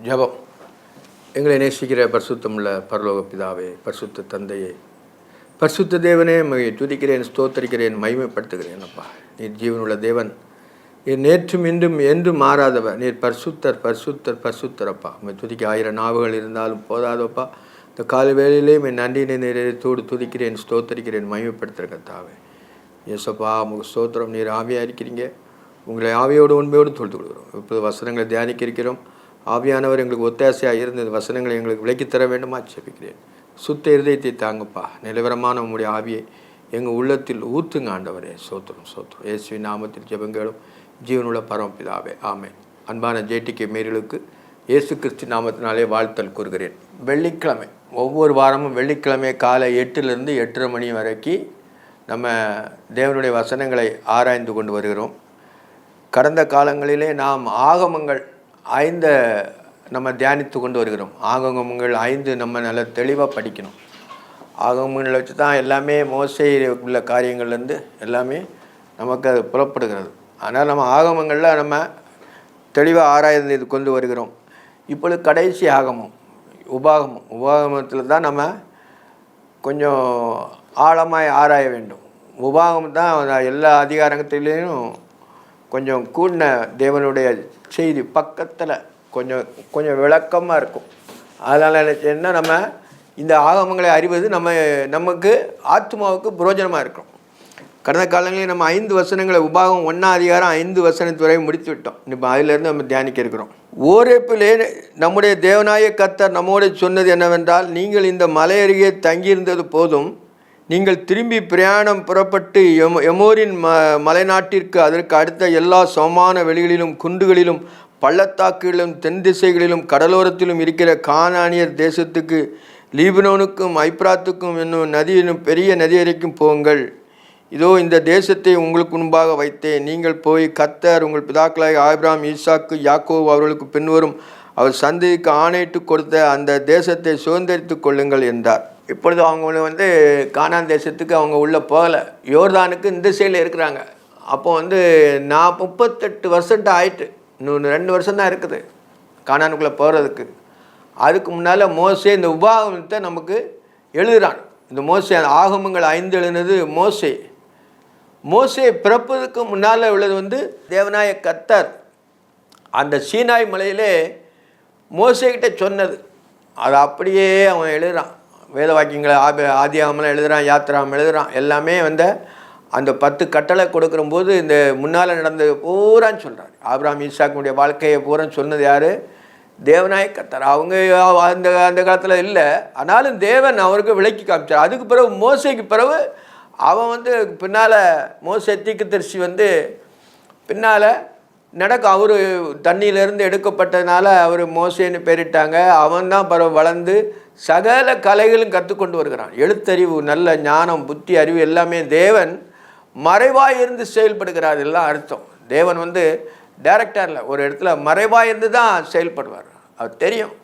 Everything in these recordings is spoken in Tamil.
ஜெபம். எங்களை நேசிக்கிற பரிசுத்தமுள்ள பரலோக பிதாவே, பரிசுத்த தந்தையே, பரிசுத்த தேவனே, துதிக்கிறேன், ஸ்தோத்தரிக்கிறேன், மகிமைப்படுத்துகிறேன். அப்பா, நீர் ஜீவனுள்ள தேவன், நீர் நேற்றும் இன்றும் என்றும் மாறாதவர். நீர் பரிசுத்தர் பரிசுத்தர் பரிசுத்தர். அப்பா, துதிக்க 1000 நாவுகள் இருந்தாலும் போதாதப்பா. இந்த கால வேளையிலே என் நன்றினை நிறைவேற்றோடு துதிக்கிறேன், ஸ்தோத்தரிக்கிறேன், மகிமைப்படுத்துகிற கர்த்தாவே. ஏசப்பா, உங்களுக்கு ஸ்தோத்திரம். நீர் ஆவியாக இருக்கிறீங்க. உங்களை ஆவியோடு உண்மையோடு தொழுது கொள்கிறோம். இப்போது வசனங்களை தியானிக்க இருக்கிறோம். ஆவியானவர் எங்களுக்கு ஒத்தாசையாக இருந்து இந்த வசனங்களை எங்களுக்கு விலக்கித்தர வேண்டுமா ஜெபிக்கிறேன். சுத்த இருதயத்தை தாங்கப்பா. நிலவரமான உங்களுடைய ஆவியை எங்கள் உள்ளத்தில் ஊற்றுங்க ஆண்டவரே. சோத்திரம் சோத்திரம். இயேசுவின் நாமத்தில் ஜெபங்களும் ஜீவனுள்ள பரமபிதாவே, ஆமென். அன்பான ஜேடிகே மேரிகளுக்கு இயேசு கிறிஸ்து நாமத்தினாலே வாழ்த்தல் கூறுகிறேன். வெள்ளிக்கிழமை, ஒவ்வொரு வாரமும் வெள்ளிக்கிழமை காலை 8லிருந்து 8:30 மணி வரைக்கும் நம்ம தேவனுடைய வசனங்களை ஆராய்ந்து கொண்டு வருகிறோம். கடந்த காலங்களிலே நாம் ஆகமங்கள் 5 நம்ம தியானித்து கொண்டு வருகிறோம். ஆகமங்கள் 5 நம்ம நல்லா தெளிவாக படிக்கணும். ஆகமங்களை வச்சு தான் எல்லாமே மோசையில் உள்ள காரியங்கள்லேருந்து எல்லாமே நமக்கு அது புலப்படுகிறது. ஆனால் நம்ம ஆகமங்களில் நம்ம தெளிவாக ஆராய்ந்து கொண்டு வருகிறோம். இப்பொழுது கடைசி ஆகமம் உபாகமத்தில் தான் நம்ம கொஞ்சம் ஆழமாக ஆராய வேண்டும். உபாகமம் தான் எல்லா அதிகாரத்திலையும் கொஞ்சம் கூடின தேவனுடைய செய்தி பக்கத்தில் கொஞ்சம் விளக்கமாக இருக்கும். அதனால் என்ன, நம்ம இந்த ஆகமங்களை அறிவது நமக்கு ஆத்மாவுக்கு புரோஜனமாக இருக்கும். கடந்த காலங்களில் நம்ம 5 வசனங்களை உபாகம் 1ஆம் அதிகாரம் 5 வசனத்து வரை முடித்து விட்டோம். இப்போ அதிலேருந்து நம்ம தியானிக்க இருக்கிறோம். ஓரேப்பிலே நம்முடைய தேவனாய கர்த்தர் நம்மோடு சொன்னது என்னவென்றால், நீங்கள் இந்த மலை அருகே தங்கியிருந்தது போதும். நீங்கள் திரும்பி பிரயாணம் புறப்பட்டு எமோரின் மலைநாட்டிற்கு அதற்கு அடுத்த எல்லா சமமான வெளிகளிலும் குன்றுகளிலும் பள்ளத்தாக்குகளிலும் தென் திசைகளிலும் கடலோரத்திலும் இருக்கிற கானானியர் தேசத்துக்கு லீபனோனுக்கும் ஐப்ராத்துக்கும் என்னும் நதியிலும் பெரிய நதி வரைக்கும் போங்கள். இதோ இந்த தேசத்தை உங்களுக்கு முன்பாக வைத்தேன். நீங்கள் போய் கர்த்தர் உங்கள் பிதாக்களாக ஆபிரகாம், ஈசாக்கு, யாக்கோபு அவர்களுக்கு பின்வரும் அவர் சந்ததிக்கு ஆணையிட்டு கொடுத்த அந்த தேசத்தை சுதந்திரித்து கொள்ளுங்கள் என்றார். இப்பொழுது அவங்க கானான் தேசத்துக்கு அவங்க உள்ளே போகலை. யோர்தானுக்கு இந்த சைடில் இருக்கிறாங்க. அப்போ 38 வருஷம் ஆயிட்டு, இன்னும் 2 வருஷம் தான் இருக்குது கானானுக்குள்ளே போகிறதுக்கு. அதுக்கு முன்னால் மோசே இந்த உபாகமத்தை நமக்கு எழுதுகிறான். இந்த மோசே ஆகமங்கள் 5 எழுதுனது மோசே பிறப்பதுக்கு முன்னால் உள்ளது தேவனாய கர்த்தர் அந்த சீனாய் மலையிலே மோசேக்கிட்ட சொன்னது. அது அப்படியே அவன் எழுதுகிறான். வேத வாக்கியங்களை ஆதியாகமெல்லாம் எழுதுகிறான், யாத்திராகம் எழுதுகிறான். எல்லாமே அந்த 10 கட்டளை கொடுக்குறம்போது இந்த முன்னால் நடந்தது பூரான்னு சொல்கிறார். ஆபிரகாம் ஈசாக்குடைய வாழ்க்கையை பூரான்னு சொன்னது யார்? தேவனாய கர்த்தர். அவங்க அந்த காலத்தில் இல்லை, ஆனாலும் தேவன் அவருக்கு விளக்கி காமிச்சார். அதுக்கு பிறகு மோசைக்கு பிறகு அவன் பின்னால் மோசே தீர்க்கதரிசி பின்னால் நடக்க அவர் தண்ணியிலேருந்து எடுக்கப்பட்டதுனால அவர் மோசேன்னு பேரிட்டாங்க. அவன் தான் பிறகு வளர்ந்து சகல கலைகளும் கற்றுக்கொண்டு வருகிறான். எழுத்தறிவு, நல்ல ஞானம், புத்தி, அறிவு எல்லாமே தேவன் மறைவாக இருந்து செயல்படுகிறார். எல்லாம் அர்த்தம். தேவன் டைரக்டரில் ஒரு இடத்துல மறைவாக இருந்து தான் செயல்படுவார். அவர் தெரியும்,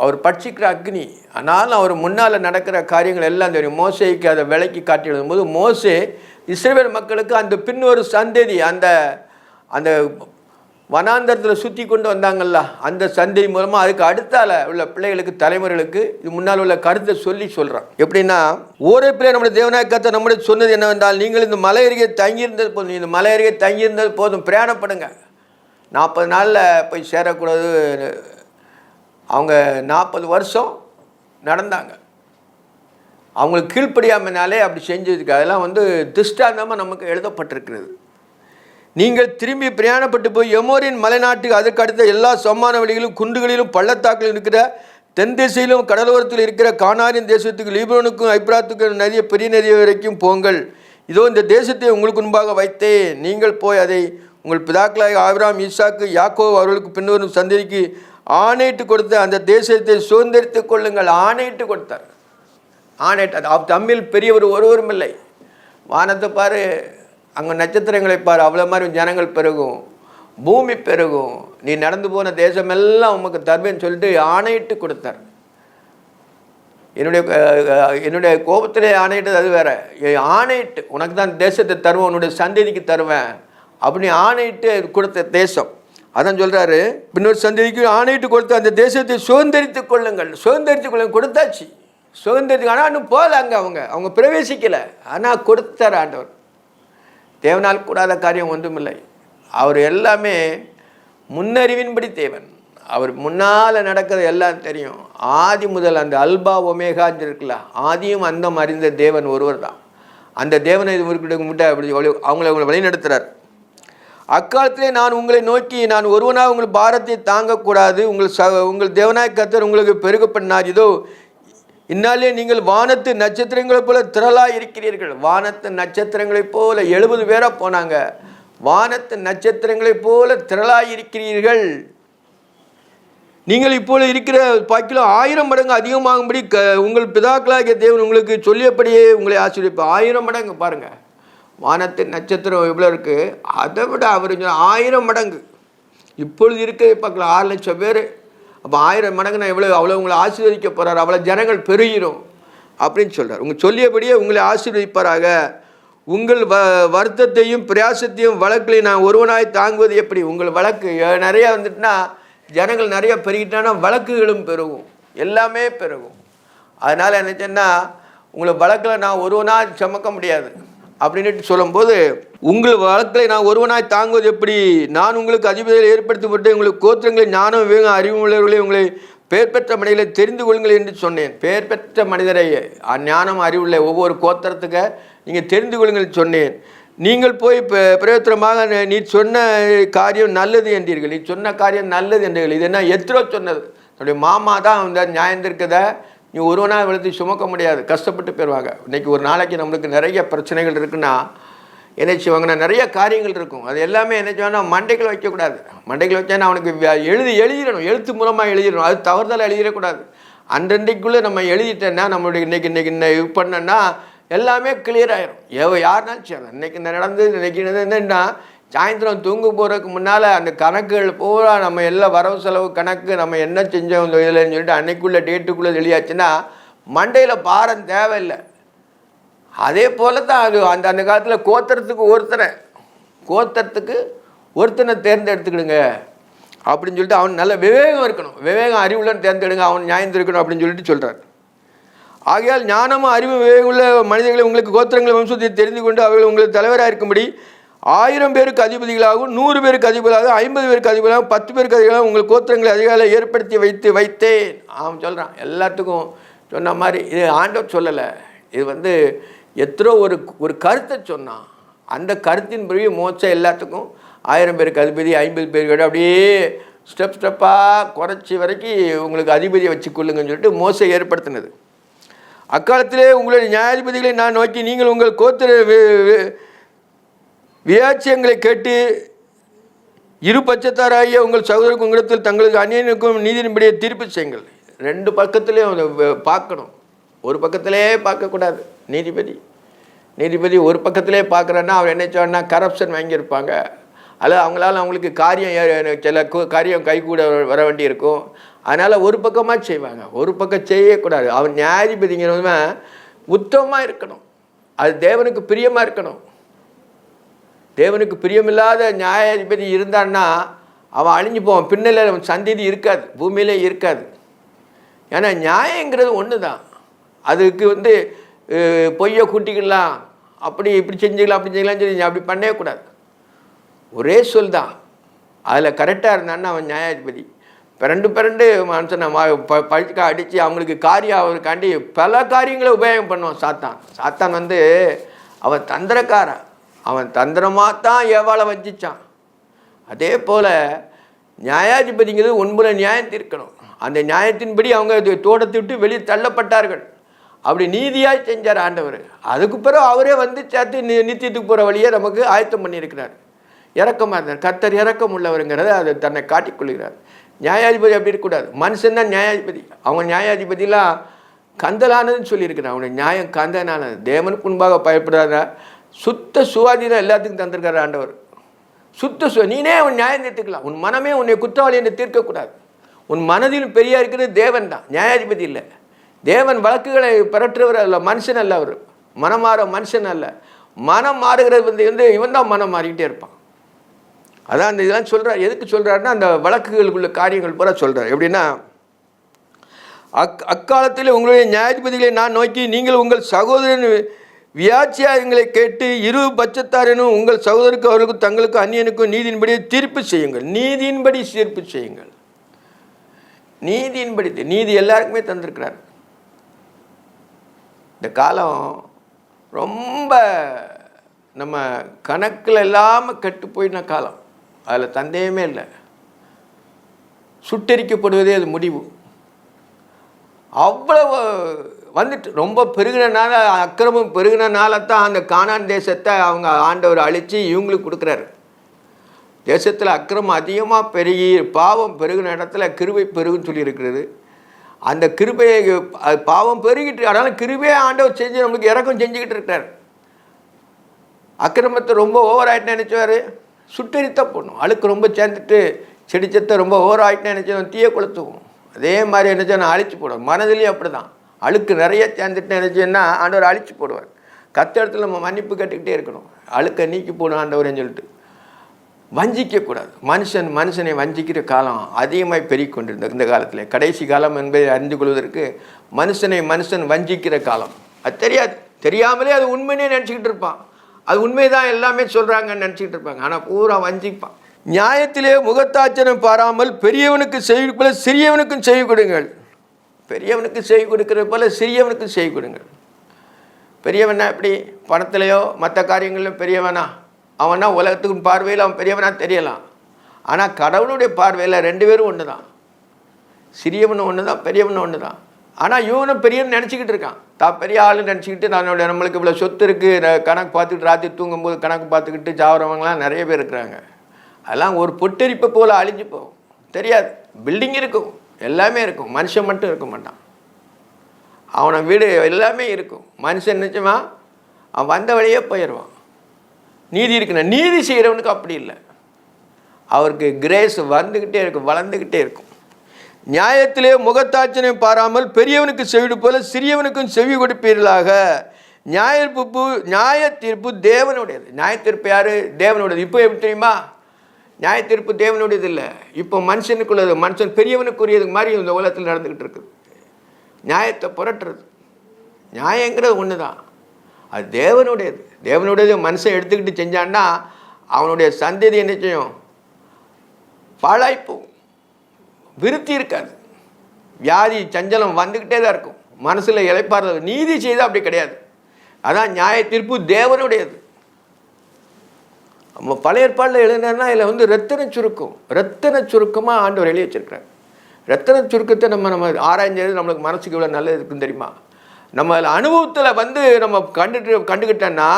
அவர் பட்சிக்கிற அக்னி. ஆனாலும் அவர் முன்னால் நடக்கிற காரியங்கள் எல்லாம் தெரியும். மோசேக்கு அதை விலைக்கு காட்டி எழுதும்போது மோசே இஸ்ரவேல் மக்களுக்கு அந்த பின்னொரு சந்ததி அந்த வனாந்தரத்தில் சுற்றி கொண்டு வந்தாங்கள்ல, அந்த சந்ததி மூலமாக அதுக்கு அடுத்தால உள்ள பிள்ளைகளுக்கு, தலைமுறைகளுக்கு இது முன்னால் உள்ள கருத்தை சொல்கிறான். எப்படின்னா, ஓரேப்பிலே நம்முடைய தேவனாய கர்த்தர் நம்முடைய சொன்னது என்னவென்றால், நீங்கள் இந்த மலை அருகே தங்கியிருந்தது போதும். இந்த மலை அருகே தங்கியிருந்தது போதும், பிரயாணப்படுங்க. 40 நாளில் போய் சேரக்கூடாது. அவங்க 40 வருஷம் நடந்தாங்க. அவங்களுக்கு கீழ்ப்படியாமனாலே அப்படி செஞ்சதுக்கு அதெல்லாம் திஷ்டாந்தமாக நமக்கு எழுதப்பட்டிருக்கிறது. நீங்கள் திரும்பி பிரயாணப்பட்டு போய் எமோரின் மலைநாட்டுக்கு அதற்கு அடுத்த எல்லா சமமான வழிகளிலும் குன்றுகளிலும் பள்ளத்தாக்கிலும் இருக்கிற தென் திசையிலும் கடலோரத்தில் இருக்கிற கானானின் தேசத்துக்கு லீபனோனுக்கும் ஐப்ராத்துக்கும் நதியை பெரிய நதி வரைக்கும் போங்கள். இதோ இந்த தேசத்தை உங்களுக்கு முன்பாக வைத்தேன். நீங்கள் போய் அதை உங்கள் பிதாக்களாக ஆபிரகாம், ஈசாக்கு, யாக்கோபு அவர்களுக்கு பின்வரும் சந்ததிக்கு ஆணையிட்டு கொடுத்த அந்த தேசத்தை சுதந்திரித்து கொள்ளுங்கள். ஆணையிட்டு கொடுத்தார். ஆணையிட்டு தம்மில் பெரியவர் ஒருவரும் இல்லை. வானத்தை பாரு, அங்கே நட்சத்திரங்களை பாரு, அவ்வளோ மாதிரி ஜனங்கள் பெருகும், பூமி பெருகும், நீ நடந்து போன தேசமெல்லாம் உமக்கு தருவேன்னு சொல்லிட்டு ஆணையிட்டு கொடுத்தார். என்னுடைய கோபத்திலே ஆணையிட்டது அது வேற. ஆணையிட்டு உனக்கு தான் தேசத்தை தருவேன், உன்னுடைய சந்ததிக்கு தருவேன் அப்படின்னு ஆணையிட்டு கொடுத்த தேசம். அதான் சொல்கிறாரு, பின்னொரு சந்ததிக்கு ஆணையிட்டு கொடுத்து அந்த தேசத்தை சுதந்திரித்துக் கொள்ளுங்கள் கொடுத்தாச்சு. சுதந்திரத்துக்கு ஆனால் இன்னும் போகல, அவங்க பிரவேசிக்கலை. ஆனால் கொடுத்தார் ஆண்டவர். தேவனால் கூடாத காரியம் ஒன்றுமில்லை. அவர் எல்லாமே முன்னறிவின்படி தேவன். அவர் முன்னால் நடக்கிறது எல்லாம் தெரியும். ஆதி முதல் அந்த அல்பா ஒமேகான்னு இருக்குல்ல, ஆதியும் அந்தம் அறிந்த தேவன் ஒருவர் தான். அந்த தேவனை முட்டை அப்படி அவங்களை வழி நடத்துகிறார். அக்காலத்திலே நான் உங்களை நோக்கி, நான் ஒருவனாக உங்கள் பாரத்தை தாங்கக்கூடாது, உங்கள் தேவனாய் கர்த்தர் உங்களுக்கு பெருக பண்ணார். இதோ இந்நாளே நீங்கள் வானத்து நட்சத்திரங்களைப் போல திரளாக இருக்கிறீர்கள். வானத்து நட்சத்திரங்களைப் போல 70 பேராக போனாங்க. வானத்து நட்சத்திரங்களைப் போல திரளாக இருக்கிறீர்கள். நீங்கள் இப்போது இருக்கிற பாக்கிலும் 1000 மடங்கு அதிகமாகும்படி உங்கள் பிதாக்களாகிய தேவன் உங்களுக்கு சொல்லியபடியே உங்களை ஆசீர்வதிப்பார். 1000 மடங்கு பாருங்கள். வானத்து நட்சத்திரம் எவ்வளோ இருக்குது, அதை விட அவர் 1000 மடங்கு. இப்பொழுது இருக்க பார்க்கலாம் 6 லட்சம் பேர். அப்போ 1000 மடங்கு நான் அவ்வளோ உங்களை ஆசீர்வதிக்க போகிறார். அவ்வளோ ஜனங்கள் பெருகிரும் அப்படின்னு சொல்கிறார். உங்கள் சொல்லியபடியே உங்களை ஆசீர்வதிப்பாராக. உங்கள் வருத்தத்தையும் பிரயாசத்தையும் வழக்கில் நான் ஒருவனாய் தாங்குவது எப்படி? உங்கள் வழக்கு நிறையா வந்துட்டுனா, ஜனங்கள் நிறையா பெருகிட்டானா வழக்குகளும் பெருகும், எல்லாமே பெருகும். அதனால் என்ன சொன்னால், உங்களை வழக்கில் நான் ஒருவனாக சுமக்க முடியாது அப்படின்ட்டு சொல்லும்போது, உங்கள் வழக்கை நான் ஒருவனாய் தாங்குவது எப்படி? நான் உங்களுக்கு அதிபதிகளை ஏற்படுத்தப்பட்டு உங்களுக்கு கோத்திரங்களை ஞானம் விவேகம் அறிவு உள்ளவர்களை உங்களை பெயர் பெற்ற மனிதர்களை தெரிந்து கொள்ளுங்கள் என்று சொன்னேன். பெயர் பெற்ற மனிதரை ஞானம் அறிவுள்ள ஒவ்வொரு கோத்திரத்துக்கு நீங்கள் தெரிந்து கொள்ளுங்கள் சொன்னேன். நீங்கள் போய் பிரயோத்தனமாக நீ சொன்ன காரியம் நல்லது என்றீர்கள். நீ சொன்ன காரியம் நல்லது என்றீர்கள். இது என்ன எத்ரோ சொன்னது? என்னுடைய மாமா தான் வந்து நியாயந்திருக்கதை நீ ஒருவனாக வெளுத்து சுமக்க முடியாது, கஷ்டப்பட்டு போயிடுவாங்க. இன்றைக்கி ஒரு நாளைக்கு நம்மளுக்கு நிறைய பிரச்சனைகள் இருக்குன்னா என்ன செய்வாங்கன்னா, நிறைய காரியங்கள் இருக்கும். அது எல்லாமே என்ன செய்வாங்கன்னா மண்டைகள் வைக்கக்கூடாது. மண்டைகள் வச்சானா அவனுக்கு எழுதிடணும், எழுத்து மூலமாக எழுதிடணும். அது தவறுதலாக எழுதிடக்கூடாது. அன்றன்றைக்குள்ளே நம்ம எழுதிட்டேன்னா நம்மளுடைய இன்றைக்கி இது பண்ணோன்னா எல்லாமே கிளியர் ஆகிடும். யாருனாலும் சரி, இன்றைக்கி இன்றைக்கி என்னன்னா சாயந்தரம் தூங்க போகிறதுக்கு முன்னால் அந்த கணக்குகள் பூரா நம்ம எல்லாம் வரவு செலவு கணக்கு நம்ம என்ன செஞ்சோம் இதில்னு சொல்லிட்டு அன்னைக்குள்ளே டேட்டுக்குள்ளே எழுதியாச்சுன்னா மண்டையில் பாரம் தேவையில்லை. அதே போல் தான் அது அந்த காலத்தில் கோத்திரத்துக்கு ஒருத்தனை தேர்ந்தெடுத்துக்கிடுங்க அப்படின்னு சொல்லிட்டு அவன் நல்ல விவேகம் இருக்கணும், விவேகம் அறிவுள்ளன்னு தேர்ந்தெடுங்க, அவன் நியாயம் இருக்கணும் அப்படின்னு சொல்லிட்டு சொல்கிறார். ஆகையால் ஞானமும் அறிவு விவேகம் உள்ள மனிதர்களை உங்களுக்கு கோத்திரங்களை வம்சத்தை தெரிந்து கொண்டு அவர்கள் உங்களுக்கு தலைவராக இருக்கும்படி 1000 பேருக்கு அதிபதிகளாகவும் 100 பேருக்கு அதிபதிகளாகவும் 50 பேருக்கு அதிபதிகளாகவும் 10 பேருக்கு அதிபதிகளாகவும் உங்கள் கோத்திரங்களை அதிகாலை ஏற்படுத்தி வைத்தேன். அவன் சொல்கிறான். எல்லாத்துக்கும் சொன்ன மாதிரி இது ஆண்டவர் சொல்லலை. இது வந்து எத்தனோ ஒரு கருத்தை சொன்னான். அந்த கருத்தின் பிறகு மோட்சம் எல்லாத்துக்கும் 1000 பேருக்கு அதிபதி 50 பேருக்கு அப்படியே ஸ்டெப்பாக குறைச்சி வரைக்கும் உங்களுக்கு அதிபதியை வச்சு கொள்ளுங்கன்னு சொல்லிட்டு மோசை ஏற்படுத்தினது. அக்காலத்திலே உங்களுடைய நியாயாதிபதிகளை நான் நோக்கி, நீங்கள் உங்கள் கோத்திர வியாட்சியங்களை கேட்டு இரு பட்சத்தாராகிய உங்கள் சகோதரருக்கு உங்களிடத்தில் தங்களுக்கு அந்நியனுக்கும் நீதியின்படியே தீர்ப்பு செய்யுங்கள். 2 பக்கத்துலேயும் பார்க்கணும். ஒரு பக்கத்திலே பார்க்கக்கூடாது. நீதிபதி ஒரு பக்கத்திலே பார்க்குறேன்னா அவர் என்ன சொன்னா கரப்ஷன் வாங்கியிருப்பாங்க, அல்லது அவங்களுக்கு சில காரியம் கைகூட வர வேண்டி இருக்கும். அதனால் ஒரு பக்கமாக செய்வாங்க, ஒரு பக்கம் செய்யக்கூடாது. அவன் நியாயாதிபதிங்கிறவன் உத்தமமாக இருக்கணும், அது தேவனுக்கு பிரியமாக இருக்கணும். தேவனுக்கு பிரியமில்லாத நியாயாதிபதி இருந்தான்னா அவன் அழிஞ்சு போவான். பின்னல அவன் சந்ததி இருக்காது, பூமியிலே இருக்காது. ஏன்னா நியாயங்கிறது ஒன்று தான். அதுக்கு வந்து பொய்யை கூட்டிக்கலாம், இப்படி செஞ்சுக்கலாம் அப்படி செய்யலாம்னு சொல்லி அப்படி பண்ணவே கூடாது. ஒரே சொல் தான். அதில் கரெக்டாக இருந்தான்னா அவன் நியாயாதிபதி. பிறண்டு மனுஷனை பழிக்க அடித்து அவங்களுக்கு காரியம் அவருக்காண்டி பல காரியங்களை உபயோகம் பண்ணுவான் சாத்தான். வந்து அவன் தந்திரக்காரன். அவன் தந்திரமாக தான் ஏவாளை வஞ்சிச்சான். அதே போல் நியாயாதிபதிங்கிறது உண்மையில நியாயம் தீர்க்கணும். அந்த நியாயத்தின்படி அவங்க தோட்டத்தை விட்டு வெளியே தள்ளப்பட்டார்கள். அப்படி நீதியாக செஞ்சார் ஆண்டவர். அதுக்கு பிறகு அவரே வந்து சேர்த்து நித்தியத்துக்கு போகிற வழியை நமக்கு ஆயத்தம் பண்ணியிருக்கிறார். இறக்கமாக இருந்தார். கர்த்தர் இறக்கம் உள்ளவருங்கிறத அதை தன்னை காட்டிக்கொள்கிறார். நியாயாதிபதி அப்படி இருக்கக்கூடாது. மனுஷன் தான் நியாயாதிபதி. அவங்க நியாயாதிபதிலாம் கந்தலானதுன்னு சொல்லியிருக்கிறான். அவனுடைய நியாயம் கந்தனானது. தேவனுக்கு முன்பாக பயப்படாத சுத்த சுவாதீனம் எல்லாத்துக்கும் தந்திருக்காரு ஆண்டவர். நீனே அவன் நியாயம் தீர்த்துக்கலாம். உன் மனமே உன்னை குற்றவாளி என்று தீர்க்கக்கூடாது. உன் மனதில் பெரியா இருக்கிறது தேவன் தான், நியாயாதிபதி இல்லை. தேவன் வழக்குகளை பிறற்றுவர் அல்ல, மனுஷன் அல்ல. அவர் மனம் மாற மனுஷன் அல்ல. மனம் மாறுகிறது வந்து இவன் தான் மனம் மாறிக்கிட்டே இருப்பான். அதான் அந்த இதெல்லாம் சொல்கிறார். எதுக்கு சொல்கிறாருன்னா அந்த வழக்குகளுக்குள்ள காரியங்கள் பூரா சொல்கிறார். எப்படின்னா, அக்காலத்தில் உங்களுடைய நியாயாதிபதிகளை நான் நோக்கி, நீங்கள் உங்கள் சகோதரன் வியாச்சியாரங்களை கேட்டு இரு பட்சத்தாரனும் உங்கள் சகோதரருக்கு அவர்களுக்கும் தங்களுக்கும் அந்நியனுக்கும் நீதியின்படி தீர்ப்பு செய்யுங்கள். நீதியின்படி தீர்ப்பு செய்யுங்கள். நீதியின்படி. நீதி எல்லாருக்குமே தந்திருக்கிறார். இந்த காலம் ரொம்ப நம்ம கணக்கில் இல்லாமல் கெட்டு போயின காலம். அதில் சந்தேகமே இல்லை. சுட்டரிக்கப்படுவதே அது முடிவு. அவ்வளவு வந்துட்டு ரொம்ப பெருகினால, அக்கிரமம் பெருகினால தான் அந்த கானான் தேசத்தை அவங்க ஆண்டவர் அழித்து இவங்களுக்கு கொடுக்குறாரு. தேசத்தில் அக்கிரமம் அதிகமாக பெருகி பாவம் பெருகின இடத்துல கிருபை பெருகுன்னு சொல்லியிருக்கிறது. அந்த கிருபையை பாவம் பெருகிட்டு, அதனால் கிருபையை ஆண்டவர் செஞ்சு நம்மளுக்கு இறக்கம் செஞ்சுக்கிட்டு இருக்கார். அக்கிரமத்தை ரொம்ப ஓவர் ஆகிட்டு நினச்சார், சுட்டரித்தான் போடணும். அழுக்கு ரொம்ப சேர்ந்துட்டு செடிச்சத்தை ரொம்ப ஓவர் ஆகிட்டு நினச்சோம், தீய கொளுத்துவோம். அதே மாதிரி நினச்சா நான் அழிச்சு போடுவேன். மனதிலையும் அப்படி தான். அழுக்கு நிறைய சேர்ந்துட்டு நினச்சேன்னா ஆண்டவர் அழிச்சு போடுவார். இடத்துல நம்ம மன்னிப்பு கேட்டுக்கிட்டே இருக்கணும். அழுக்கை நீக்கி போடும் ஆண்டவர்னு சொல்லிட்டு. வஞ்சிக்கக்கூடாது. மனுஷனை வஞ்சிக்கிற காலம் அதிகமாக பெருகி கொண்டிருந்தது இந்த காலத்தில். கடைசி காலம் என்பதை அறிந்து கொள்வதற்கு மனுஷன் வஞ்சிக்கிற காலம். அது தெரியாது, தெரியாமலே அது உண்மையே நினச்சிக்கிட்டு இருப்பான். அது உண்மைதான் எல்லாமே சொல்கிறாங்கன்னு நினச்சிக்கிட்டு இருப்பாங்க. ஆனால் பூரா வஞ்சிப்பான். நியாயத்திலே முகத்தாச்சனம் பாராமல் பெரியவனுக்கு செய்து போல சிறியவனுக்கும் செய்து கொடுங்கள். பெரியவனுக்கு செய்து கொடுக்கறது போல சிறியவனுக்கும் செய்து கொடுங்கள். பெரியவனா எப்படி? பணத்திலையோ மற்ற காரியங்களிலும் பெரியவனா? அவனா உலகத்துக்கு பார்வையில் அவன் பெரியவனா தெரியலாம். ஆனால் கடவுளுடைய பார்வையில் ரெண்டு பேரும் ஒன்று தான். சிறியவனும் ஒன்று தான், பெரியவனும் ஒன்று தான். ஆனால் இவனும் பெரியவன் நினச்சிக்கிட்டு இருக்கான். தான் பெரிய ஆளுன்னு நினச்சிக்கிட்டு நம்மளுக்கு இவ்வளோ சொத்து இருக்குது கணக்கு பார்த்துக்கிட்டு ராத்திரி தூங்கும்போது கணக்கு பார்த்துக்கிட்டு சாவரவங்களாம் நிறைய பேர் இருக்கிறாங்க. அதெல்லாம் ஒரு பொட்டரிப்பை போல் அழிஞ்சு போகும். தெரியாது. பில்டிங் இருக்கும், எல்லாமே இருக்கும், மனுஷன் மட்டும் இருக்க மாட்டான். அவனை வீடு எல்லாமே இருக்கும். மனுஷன் நினச்சமா அவன் வந்த வழியே போயிடுவான். நீதி இருக்குண்ணா. நீதி செய்கிறவனுக்கு அப்படி இல்லை. அவருக்கு கிரேஸ் வந்துக்கிட்டே இருக்கும், வளர்ந்துக்கிட்டே இருக்கும். நியாயத்திலே முகத்தாட்சனை பாராமல் பெரியவனுக்கு செவிடு போல சிறியவனுக்கும் செவி கொடுப்பீர்களாக. நியாய தீர்ப்பு தேவனுடையது. நியாய தீர்ப்பு யார்? தேவனுடையது. இப்போ எப்படி தெரியுமா? நியாய தீர்ப்பு தேவனுடையது இல்லை, இப்போ மனுஷனுக்குள்ளது. மனுஷன் பெரியவனுக்குரியது மாதிரி இந்த உலகத்தில் நடந்துக்கிட்டு இருக்குது. நியாயத்தை புரட்டுறது. நியாயங்கிறது ஒன்று தான், அது தேவனுடையது. தேவனுடையது மனுஷன் எடுத்துக்கிட்டு செஞ்சான்னா அவனுடைய சந்ததி என்ன செய்யும்? பாழாய்ப்போம், விருத்தி இருக்காது, வியாதி சஞ்சலம் வந்துக்கிட்டே தான் இருக்கும், மனசில் இளைப்பாறுறது. நீதி செய்தால் அப்படி கிடையாது. அதான் நியாய தீர்ப்பு தேவனுடையது. நம்ம பழைய ஏற்பாடில் எழுதினா இதில் ரத்தின சுருக்கமாக ஆண்டவர் எழுதி வச்சிருக்கிறார். ரத்தின சுருக்கத்தை நம்ம ஆராய்ஞ்சது நம்மளுக்கு மனசுக்கு இவ்வளோ நல்லது இருக்குன்னு தெரியுமா? நம்ம அதில் அனுபவத்தில் நம்ம கண்டுக்கிட்டோன்னா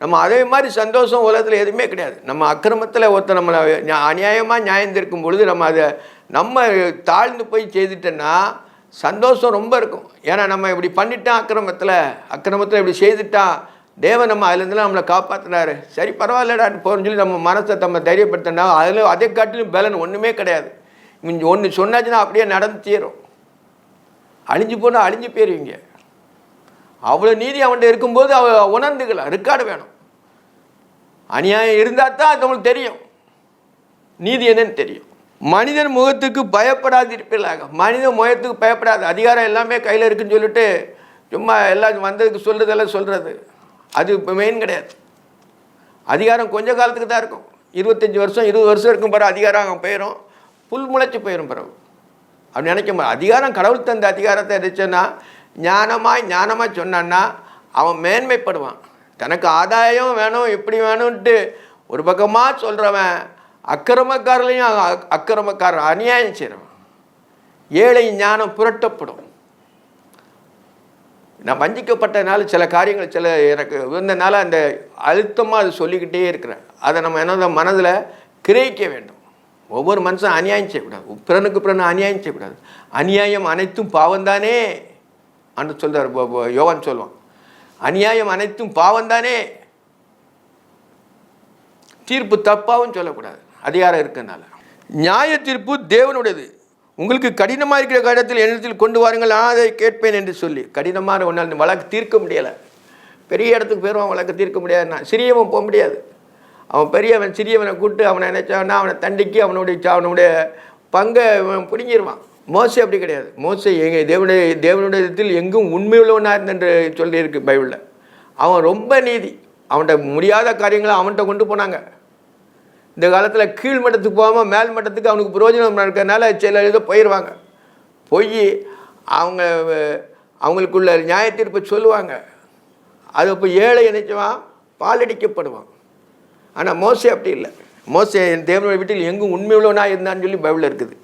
நம்ம அதே மாதிரி சந்தோஷம் உலகத்தில் எதுவுமே கிடையாது. நம்ம அக்கிரமத்தில் ஒருத்தர் நம்மளை அநியாயமாக நியாயந்திருக்கும் பொழுது நம்ம அதை நம்ம தாழ்ந்து போய் செய்துட்டோன்னா சந்தோஷம் ரொம்ப இருக்கும். ஏன்னா நம்ம இப்படி பண்ணிட்டான், அக்கிரமத்தில் இப்படி செய்துட்டான், தேவன் நம்ம அதுலேருந்துலாம் நம்மளை காப்பாற்றினாரு, சரி பரவாயில்லடான்னு போகிறோன்னு சொல்லி நம்ம மனசை நம்ம தைரியப்படுத்தினா அதில் அதை காட்டிலும் பலன் ஒன்றுமே கிடையாது. ஒன்று சொன்னாச்சுன்னா அப்படியே நடந்து தீரும். அழிஞ்சு போனால் அழிஞ்சு போயிருவீங்க. அவ்வளோ நீதி அவன்கிட்ட இருக்கும்போது உணர்ந்துக்கலாம். ரெக்கார்டு வேணும். அநியாயம் இருந்தால் தான் நம்மளுக்கு தெரியும் நீதி என்னன்னு தெரியும். மனிதன் முகத்துக்கு பயப்படாதிருப்பீர்களாக. மனிதன் முகத்துக்கு பயப்படாது. அதிகாரம் எல்லாமே கையில் இருக்குன்னு சொல்லிட்டு சும்மா எல்லாம் வந்ததுக்கு சொல்கிறதெல்லாம் சொல்கிறது அது இப்போ மெயின் கிடையாது. அதிகாரம் கொஞ்ச காலத்துக்கு தான் இருக்கும். 25 வருஷம் 20 வருஷம் இருக்கும் பிறகு அதிகாரம் அங்கே போயிடும், புல் முளைச்சி போயிடும் பிறகு. அப்படி நினைக்க முடியாது. அதிகாரம் கடவுள் தந்த அதிகாரத்தை இருந்துச்சுன்னா ஞானமாக சொன்னான்னா அவன் மேன்மைப்படுவான். தனக்கு ஆதாயம் வேணும் எப்படி வேணும்ன்ட்டு ஒரு பக்கமாக சொல்கிறவன் அக்கிரமக்காரலையும் அக்கிரமக்காரன் அநியாயம் செய்கிறவன். ஏழை ஞானம் புரட்டப்படும். நான் வஞ்சிக்கப்பட்டதுனால சில காரியங்கள் எனக்கு இருந்தனால அந்த அழுத்தமாக அது சொல்லிக்கிட்டே இருக்கிறேன். அதை நம்ம என்ன மனதில் கிரகிக்க வேண்டும். ஒவ்வொரு மனுஷன் அநியாயம் செய்யக்கூடாது, பிறனுக்கு அநியாயம் செய்யக்கூடாது. அநியாயம் அனைத்தும் பாவம்தானே அன்று சொல்கிறார் யோவான் சொல்லுவான். அநியாயம் அனைத்தும் பாவம்தானே. தீர்ப்பு தப்பாகவும் சொல்லக்கூடாது, அதிகாரம் இருக்கிறதுனால. நியாய தீர்ப்பு தேவனுடையது. உங்களுக்கு கடினமாக இருக்கிற காரியத்தில் என்னிடத்தில் கொண்டு வாருங்கள், நான் அதை கேட்பேன் என்று சொல்லி. கடினமான ஒன்றால் வழக்கு தீர்க்க முடியலை. பெரிய இடத்துக்கு போயிடுவான், வழக்கு தீர்க்க முடியாதுன்னா. சிறியவன் போக முடியாது. அவன் பெரியவன் சிறியவனை கூப்பிட்டு அவனை நினைச்சான்னா அவனை தண்டிக்கு அவனுடைய பங்கை பிடுங்கிடுவான். மோசே அப்படி கிடையாது. மோசே தேவனுடைய இடத்தில் எங்கும் உண்மையுள்ளவனாக என்று சொல்லியிருக்கு பைபிளில். அவன் ரொம்ப நீதி. அவன்கிட்ட முடியாத காரியங்களை அவன்கிட்ட கொண்டு போனாங்க. இந்த காலத்தில் கீழ் மட்டத்துக்கு போகாமல் மேல் மட்டத்துக்கு அவனுக்கு பிரயோஜனம் இருக்கிறதுனால சில இதை போயிடுவாங்க. போய் அவங்களுக்குள்ள நியாய தீர்ப்பை சொல்லுவாங்க. அது இப்போ ஏழை நினைச்சுவான் பாலடிக்கப்படுவான். ஆனால் மோசே அப்படி இல்லை. மோசே தேவனுடைய வீட்டில் எங்கும் உண்மையுள்ளவனாக இருந்தான்னு சொல்லி பைபிளில் இருக்குது.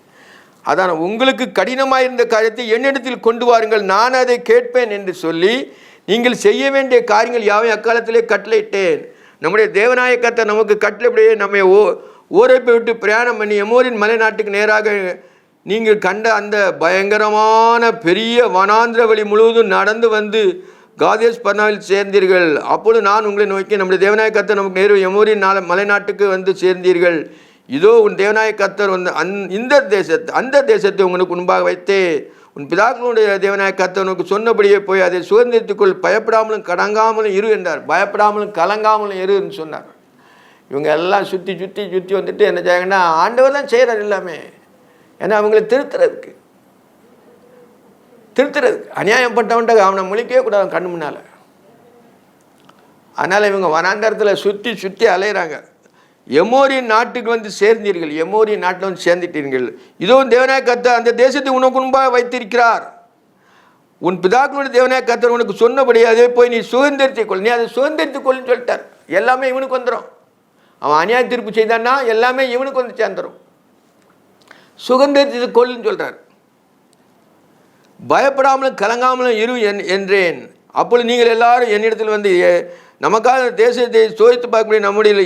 அதான் உங்களுக்கு கடினமாக இருந்த காரியத்தை என்னிடத்தில் கொண்டு வாருங்கள், நான் அதை கேட்பேன் என்று சொல்லி நீங்கள் செய்ய வேண்டிய காரியங்கள் யாவையும் அக்காலத்திலே கட்டளையிட்டேன். நம்முடைய தேவனாய கர்த்தர் நமக்கு கட்டளைப்படியே நம்மை ஓரைப்பை விட்டு பிரயாணம் பண்ணி எமோரின் மலை நாட்டுக்கு நேராக நீங்கள் கண்ட அந்த பயங்கரமான பெரிய வனாந்திர வழி முழுவதும் நடந்து வந்து காதேஸ் பர்னாவில் சேர்ந்தீர்கள். அப்பொழுது நான் உங்களை நோக்கி நம்முடைய தேவனாய கர்த்தர் நமக்கு நேரு எமோரின் மலை நாட்டுக்கு வந்து சேர்ந்தீர்கள். இதோ உன் தேவனாய கர்த்தர் வந்து அந்த தேசத்தை உங்களுக்கு முன்பாக வைத்தே உன் பிதாக்களுடைய தேவனாய கர்த்தர் உனக்கு சொன்னபடியே போய் அதை சுதந்திரத்துக்குள் பயப்படாமலும் கடங்காமலும் இரு என்றார். பயப்படாமலும் கலங்காமலும் இருன்னு சொன்னார். இவங்க எல்லாம் சுற்றி வந்துட்டு என்ன செய்யாங்கன்னா ஆண்டவர் தான் செய்கிறார் எல்லாமே. ஏன்னா அவங்களை திருத்துறதுக்கு அநியாயப்பட்டவன்ட்ட அவனை முழிக்கவே கூடாது கண்ணு முன்னால். அதனால் இவங்க வனாந்தரத்தில் சுற்றி அலையிறாங்க. எமோரின் நாட்டுக்கு வந்து சேர்ந்தீர்கள், எமோரின் நாட்டில் வந்து சேர்ந்துட்டீர்கள். இதோ தேவனாய கர்த்தர் அந்த தேசத்தை உனக்கு முன்பாக வைத்திருக்கிறார். உன் பிதாக்களுடைய தேவனாய கர்த்தர் உனக்கு சொன்னபடி அதே போய் நீ சுதந்திரத்தை கொள், நீ அதை சுதந்திரத்தை கொள்ளுன்னு சொல்லிட்டார். எல்லாமே இவனுக்கு வந்துடும். அவன் அநியாய தீர்ப்பு செய்தான்னா எல்லாமே இவனுக்கு வந்து சேர்ந்துடும். சுதந்திரத்தை கொள்ளுன்னு சொல்கிறார். பயப்படாமலும் கலங்காமலும் இரு என்றேன். அப்பொழுது நீங்கள் எல்லாரும் என்னிடத்தில் வந்து நமக்காக தேசத்தை சோதித்து பார்க்கக்கூடிய நம்முடைய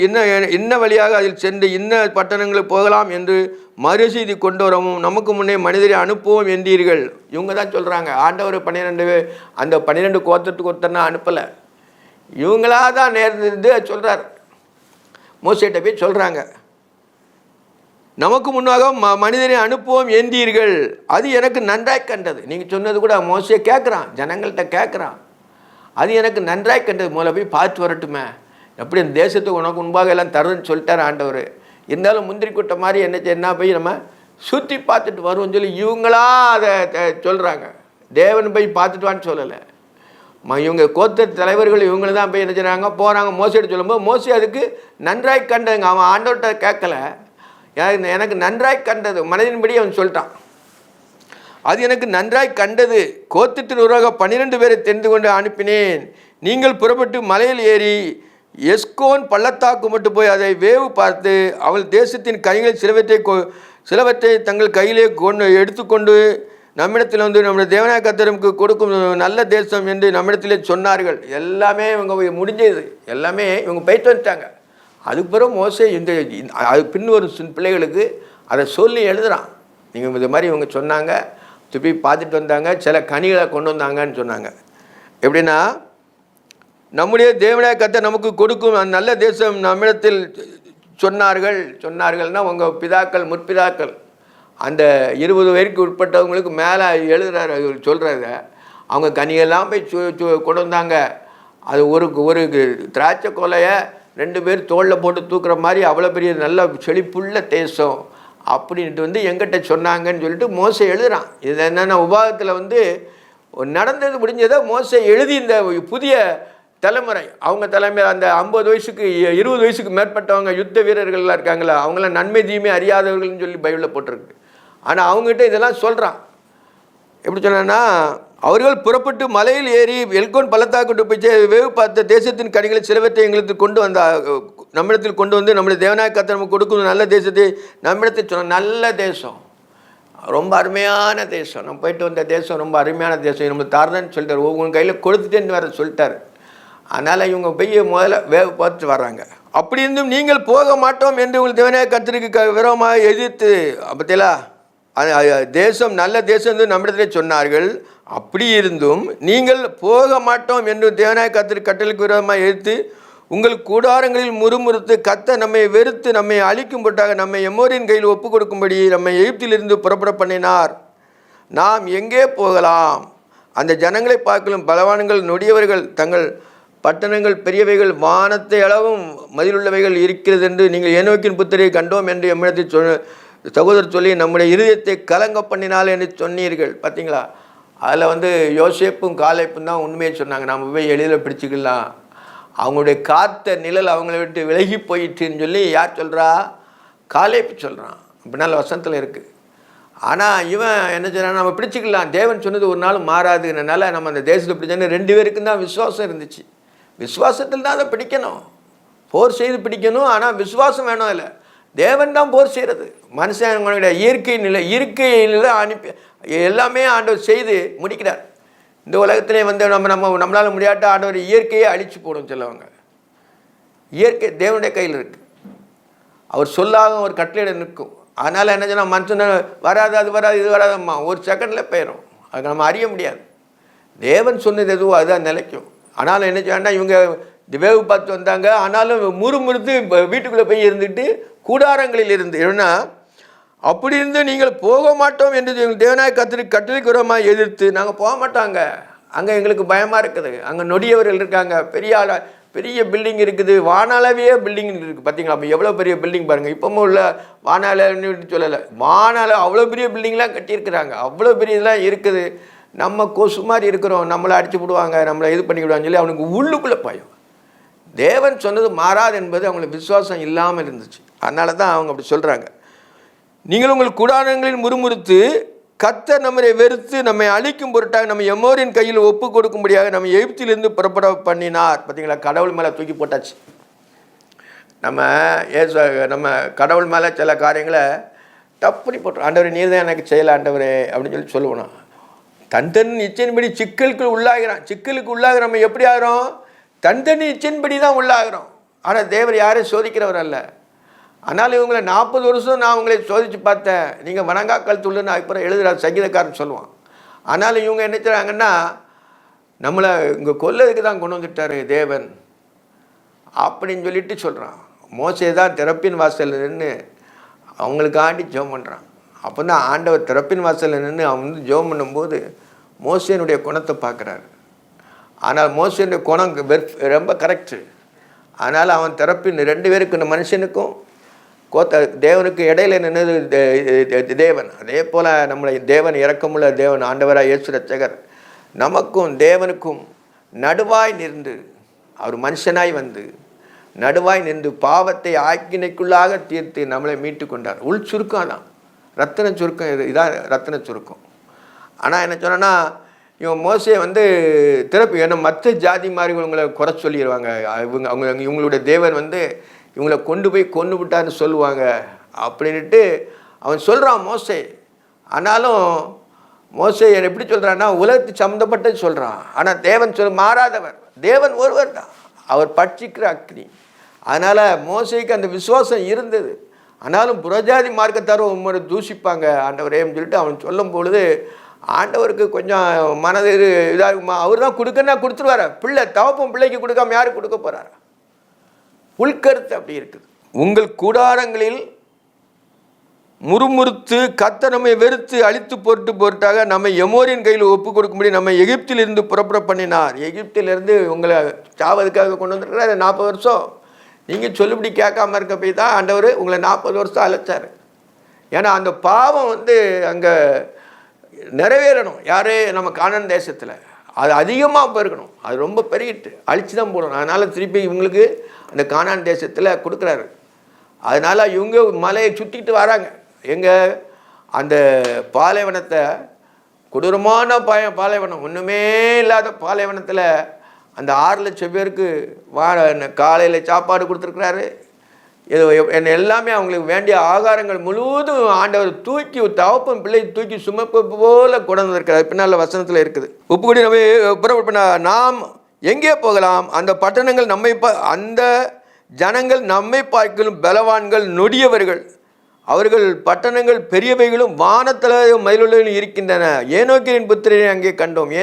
என்ன வழியாக அதில் சென்று இன்ன பட்டணங்களுக்கு போகலாம் என்று மறுசெய்தி கொண்டு வரவும் நமக்கு முன்னே மனிதரை அனுப்புவோம் என்றீர்கள். இவங்க தான் சொல்கிறாங்க. ஆண்டவர் 12 கோத்திரத்துக்கு ஒருத்தனா அனுப்பலை, இவங்களாக தான் நேர்ந்து சொல்கிறார். மோசேட்ட போய் சொல்கிறாங்க, நமக்கு முன்னாக மனிதரை அனுப்புவோம் என்றீர்கள், அது எனக்கு நன்றாய் கண்டது. நீங்கள் சொன்னது கூட மோசே கேட்குறான், ஜனங்கள்கிட்ட கேட்குறான். அது எனக்கு நன்றாய் கண்டது, முதல்ல போய் பார்த்து வரட்டுமே, எப்படி இந்த தேசத்துக்கு உனக்கு முன்பாக எல்லாம் தருன்னு சொல்லிட்டார் ஆண்டவர். இருந்தாலும் முந்திரி கூட்ட மாதிரி என்ன போய் நம்ம சுற்றி பார்த்துட்டு வருவோம்னு சொல்லி இவங்களா அதை சொல்கிறாங்க. தேவன் போய் பார்த்துட்டு வான்னு சொல்லலை. இவங்க கோத்திர தலைவர்கள் இவங்கள தான் போய் என்ன செய்கிறாங்க, போகிறாங்க. மோசைட்டு சொல்லும்போது மோசே அதுக்கு நன்றாய் கண்டதுங்க. அவன் ஆண்டவர்கிட்ட கேட்கல, எனக்கு நன்றாய் கண்டது மனதின்படி அவன் சொல்லிட்டான். அது எனக்கு நன்றாய் கண்டது. கோத்திரத்தின் உருவாக 12 பேரை தெரிந்து கொண்டு அனுப்பினேன். நீங்கள் புறப்பட்டு மலையில் ஏறி எஸ்கோன் பள்ளத்தாக்கு மட்டும் போய் அதை வேவு பார்த்து அவள் தேசத்தின் கைகளில் சிலவற்றை தங்கள் கையிலே எடுத்துக்கொண்டு நம்மிடத்தில் வந்து நம்முடைய தேவனாய கர்த்தருக்கு கொடுக்கும் நல்ல தேசம் என்று நம்மிடத்திலே சொன்னார்கள். எல்லாமே இவங்க முடிஞ்சது, எல்லாமே இவங்க போயிட்டு வந்துட்டாங்க. அதுக்கு பிறகு மோசே அது பின்வரும் பிள்ளைகளுக்கு அதை சொல்லி எழுதுகிறான். நீங்கள் இது மாதிரி இவங்க சொன்னாங்க, திருப்பி பார்த்துட்டு வந்தாங்க, சில கனிகளை கொண்டு வந்தாங்கன்னு சொன்னாங்க. எப்படின்னா, நம்முடைய தேவனாய கர்த்தர் நமக்கு கொடுக்கும் நல்ல தேசம் நம்மிடத்தில் சொன்னார்கள்னா உங்கள் பிதாக்கள் முற்பிதாக்கள் அந்த 20 வயதுக்கு உட்பட்டவங்களுக்கு மேலே எழுதுறாரு, சொல்கிறாங்க. அவங்க கனியெல்லாம் போய் கொண்டு வந்தாங்க. அது ஒரு திராட்சை கொலையை 2 பேர் தோளில் போட்டு தூக்குற மாதிரி அவ்வளோ பெரிய நல்ல செழிப்புள்ள தேசம் அப்படின்ட்டு வந்து எங்கிட்ட சொன்னாங்கன்னு சொல்லிட்டு மோசே எழுதுகிறான். இது என்னென்ன உபாகத்தில் வந்து நடந்தது முடிஞ்சதை மோசே எழுதி இந்த புதிய தலைமுறை அவங்க தலைமையில் அந்த 50 வயசுக்கு 20 வயசுக்கு மேற்பட்டவங்க யுத்த வீரர்கள்லாம் இருக்காங்களா, அவங்களாம் நன்மை தீமை அறியாதவர்கள்னு சொல்லி பைபிளில் போட்டிருக்கு. ஆனால் அவங்ககிட்ட இதெல்லாம் சொல்கிறான். எப்படி சொன்னா, அவர்கள் புறப்பட்டு மலையில் ஏறி எல்கோன் பள்ளத்தாக்கு போய் வேவு பார்த்த தேசத்தின் கனிகளை சிலவற்றை எங்களுக்கு நம்மிடத்தில் கொண்டு வந்து நம்முடைய தேவனாய கர்த்தர் நமக்கு கொடுக்கும் நல்ல தேசத்தை நம்மிடத்தில் சொன்ன நல்ல தேசம், ரொம்ப அருமையான தேசம். நம்ம போயிட்டு வந்த தேசம் ரொம்ப அருமையான தேசம், நம்ம தாரதான்னு சொல்லிட்டார். ஒவ்வொரு கையில் கொடுத்துட்டேன்னு வேறு சொல்லிட்டார். அதனால் இவங்க போய் முதல்ல வேவு பார்த்துட்டு வர்றாங்க. அப்படி இருந்தும் நீங்கள் போக மாட்டோம் என்று உங்கள் தேவனாய கர்த்தருக்கு விரோதமாக எதிர்த்து பத்தியலா தேசம் நல்ல தேசம் என்று நம்மிடத்திலே சொன்னார்கள். அப்படி இருந்தும் நீங்கள் போக மாட்டோம் என்று தேவனாய கர்த்தருக்கு கட்டளைக்கு விரோதமாக எதிர்த்து உங்கள் கூடாரங்களில் முறுமுறுத்து கர்த்தர் நம்மை வெறுத்து நம்மை அழிக்கும்பட்டாக நம்மை எமோரின் கையில் ஒப்பு கொடுக்கும்படி நம்மை எகிப்திலிருந்து புறப்பட பண்ணினார். நாம் எங்கே போகலாம்? அந்த ஜனங்களை பார்க்கலும் பலவான்கள் நொடியவர்கள் தங்கள் பட்டணங்கள் பெரியவைகள் வானத்தை அளவும் மதிலுள்ளவைகள் இருக்கிறது என்று நீங்கள் ஏனோக்கின் புத்திரை கண்டோம் என்று எம்மிடத்தில் சகோதரர் சொல்லி நம்முடைய இருதயத்தை கலங்க பண்ணினால் என்று சொன்னீர்கள். பார்த்தீங்களா, அதில் யோசேப்பும் காலேப்பும் தான் உண்மையை சொன்னாங்க. நம்ம போய் எளிதில் பிடிச்சிக்கலாம், அவங்களுடைய காத்த நிழல் அவங்கள விட்டு விலகி போயிட்டுன்னு சொல்லி யார் சொல்கிறா? காலேப்பு சொல்கிறான். அப்படின்னால வசனத்தில் இருக்குது. ஆனால் இவன் என்ன செய்யறான்? நம்ம பிடிச்சிக்கலாம், தேவன் சொன்னது ஒரு நாள் மாறாதுனால நம்ம அந்த தேசத்தில் பிடிச்சோன்னு 2 பேருக்கும் தான் விசுவாசம் இருந்துச்சு. விசுவாசத்தில் தான் அதை பிடிக்கணும், போர் செய்து பிடிக்கணும். ஆனால் விசுவாசம் வேணும். இல்லை, தேவன் தான் போர் செய்கிறது. மனுஷனுடைய இயற்கையில் அனுப்பி எல்லாமே ஆண்டவர் செய்து முடிக்கிறார். இந்த உலகத்திலே நம்மளால் முடியாட்ட ஆண்டவர் இயற்கையை அழிச்சு போடும் சொல்லுவாங்க. இயற்கை தேவனுடைய கையில் இருக்குது. அவர் சொல்லாக ஒரு கட்டளையிட நிற்கும். அதனால் என்ன சொன்னால் மனுஷன் வராது, அது வராது, இது வராதம்மா, ஒரு செகண்டில் போயிடும். அது நம்ம அறிய முடியாது. தேவன் சொன்னது எதுவோ அதுதான் நிலைக்கும். ஆனாலும் என்ன செய்யணும்னா இவங்க வேவு பார்த்து வந்தாங்க. ஆனாலும் முறுமுறுத்து வீட்டுக்குள்ளே போய் இருந்துட்டு கூடாரங்களில் இருந்து ஏன்னா அப்படி இருந்து நீங்கள் போக மாட்டோம் என்று எங்கள் தேவனாய கட்டளைக்கு விரோதமாக எதிர்த்து நாங்கள் போக மாட்டாங்க. அங்கே எங்களுக்கு பயமாக இருக்குது. அங்கே நொடியவர்கள் இருக்காங்க, பெரிய பில்டிங் இருக்குது, வானாளவே பில்டிங் இருக்குது. பார்த்தீங்களா, அப்போ எவ்வளோ பெரிய பில்டிங் பாருங்கள். இப்போவும் உள்ள வானாளன்னு சொல்லலை, வானால அவ்வளோ பெரிய பில்டிங்லாம் கட்டியிருக்கிறாங்க, அவ்வளோ பெரிய இதெல்லாம் இருக்குது. நம்ம கொசு மாதிரி இருக்கிறோம், நம்மளை அடிச்சு விடுவாங்க, நம்மளை இது பண்ணிவிடுவாங்கன்னு சொல்லி அவனுக்கு உள்ளுக்குள்ளே பயம். தேவன் சொன்னது மாறாது என்பது அவங்களுக்கு விசுவாசம் இல்லாமல் இருந்துச்சு. அதனால தான் அவங்க அப்படி சொல்கிறாங்க. நீங்கள் உங்கள் கூடாரங்களில் முறுமுறுத்து கர்த்தர் நம்மை வெறுத்து நம்மை அழிக்கும் பொருட்டாக நம்ம எமோரின் கையில் ஒப்பு கொடுக்கும்படியாக நம்ம எகிப்திலிருந்து புறப்பட பண்ணினார். பார்த்தீங்களா, கடவுள் மேலே தூக்கி போட்டாச்சு. நம்ம கடவுள் மேலே சில காரியங்களை தப்புனி போட்டோம். ஆண்டவரே நீர் தான் எனக்கு செய்யலை ஆண்டவரே அப்படின்னு சொல்லி சொல்லுவோம். தன் இச்சையின்படி சிக்கலுக்கு உள்ளாகிற நம்ம எப்படி ஆகிறோம்? தன் இச்சையின்படி தான் உள்ளாகிறோம். ஆனால் தேவர் யாரையும் சோதிக்கிறவர் அல்ல. ஆனால் இவங்களை 40 வருஷம் நான் உங்களை சோதித்து பார்த்தேன், நீங்கள் வணங்காக்கள் துள்ளுன்னு அப்புறம் எழுதுகிறார் சங்கீதக்காரன் சொல்லுவான். ஆனால் இவங்க என்ன செய்கிறாங்கன்னா நம்மளை இங்கே கொல்லதுக்கு தான் கொண்டு வந்துட்டார் தேவன் அப்படின்னு சொல்லிட்டு சொல்கிறான். மோசே தான் திறப்பின் வாசலில் நின்று அவங்களுக்காண்டி ஜெபம் பண்ணுறான். அப்போ தான் ஆண்டவர் திறப்பின் வாசலில் நின்று அவன் ஜெபம் பண்ணும்போது மோசேனுடைய குணத்தை பார்க்குறாரு. ஆனால் மோசேனுடைய குணம் ரொம்ப கரெக்டு. அதனால் அவன் திறப்பின் 2 பேருக்கு, இந்த மனுஷனுக்கும் தேவனுக்கு இடையில நின்னது தேவன். அதே போல் நம்முடைய தேவன் இரக்கமுள்ள தேவன் ஆண்டவராக இயேசு ரட்சகர் நமக்கும் தேவனுக்கும் நடுவாய் நின்று அவர் மனுஷனாய் வந்து நடுவாய் நின்று பாவத்தை ஆக்கினைக்குள்ளாக தீர்த்து நம்மளை மீட்டு கொண்டார். உள் சுருக்கம் தான், ரத்தின சுருக்கம். இதான் ரத்தின சுருக்கம். ஆனால் என்ன சொன்னா இவன் மோசே திறப்பு ஏன்னா மற்ற ஜாதி மாதிரி இவங்களை குறை சொல்லிடுவாங்க. இவங்களுடைய தேவன் இவங்களை கொண்டு போய் கொண்டு விட்டான்னு சொல்லுவாங்க அப்படின்ட்டு அவன் சொல்கிறான் மோசே. ஆனாலும் மோசே எப்படி சொல்கிறான்னா உலகத்துக்கு சம்மந்தப்பட்டது சொல்கிறான். ஆனால் தேவன் மாறாதவர், தேவன் ஒருவர் தான், அவர் பட்சிக்கிற அக்னி. அதனால் மோசேக்கு அந்த விசுவாசம் இருந்தது. ஆனாலும் புறஜாதி மார்க்கத்தாரும் உண்மையை தூஷிப்பாங்க ஆண்டவரேன்னு சொல்லிட்டு அவன் சொல்லும் பொழுது ஆண்டவருக்கு கொஞ்சம் மனது இதாகுமா? அவர் தான் கொடுக்கன்னா கொடுத்துருவார. தவப்பும் பிள்ளைக்கு கொடுக்காம யாருக்கு கொடுக்க போகிறார்? உள்கருத்து அப்படி இருக்குது. உங்கள் கூடாரங்களில் முறுமுறுத்து கர்த்தர் நம்மை வெறுத்து அழித்து பொருட்டாக நம்மை எமோரின் கையில் ஒப்பு கொடுக்கும்படி நம்ம எகிப்திலிருந்து புறப்பட பண்ணினார். எகிப்திலிருந்து உங்களை சாவதுக்காக கொண்டு வந்திருக்கிறார். 40 வருஷம் நீங்கள் சொல்லுபடி கேட்காம இருக்க போய் தான் ஆண்டவர் உங்களை 40 வருஷம் அழைச்சார். ஏன்னா அந்த பாவம் அங்கே நிறைவேறணும். யாரே நம்ம கானான் தேசத்தில் அது அதிகமாக போயிருக்கணும். அது ரொம்ப பெருகிட்டு அழித்து தான் போடணும். அதனால் திருப்பி இவங்களுக்கு அந்த கானான் தேசத்தில் கொடுக்குறாரு. அதனால் இவங்க மலையை சுற்றிக்கிட்டு வராங்க. அந்த பாலைவனத்தை கொடூரமான பாலைவனம், ஒன்றுமே இல்லாத பாலைவனத்தில் அந்த 6 லட்சம் பேருக்கு காலையில் சாப்பாடு கொடுத்துருக்குறாரு. என்ன எல்லாமே அவங்களுக்கு வேண்டிய ஆகாரங்கள் முழுவதும் ஆண்டவர் தூக்கி தவப்பும் பிள்ளை தூக்கி சுமப்பு போல கொண்டு வந்திருக்கிறார். பின்னால் வசனத்தில் இருக்குது. உப்புக்குடி நம்ம புறப்பட நாம் எங்கே போகலாம்? அந்த பட்டணங்கள் அந்த ஜனங்கள் நம்மை பார்க்கலும் பலவான்கள் நொடியவர்கள், அவர்கள் பட்டணங்கள் பெரியவைகளும் வானத்தலையும் மயிலுள்ளையும் இருக்கின்றன. ஏனோக்கின் புத்திரனை அங்கே கண்டோம்.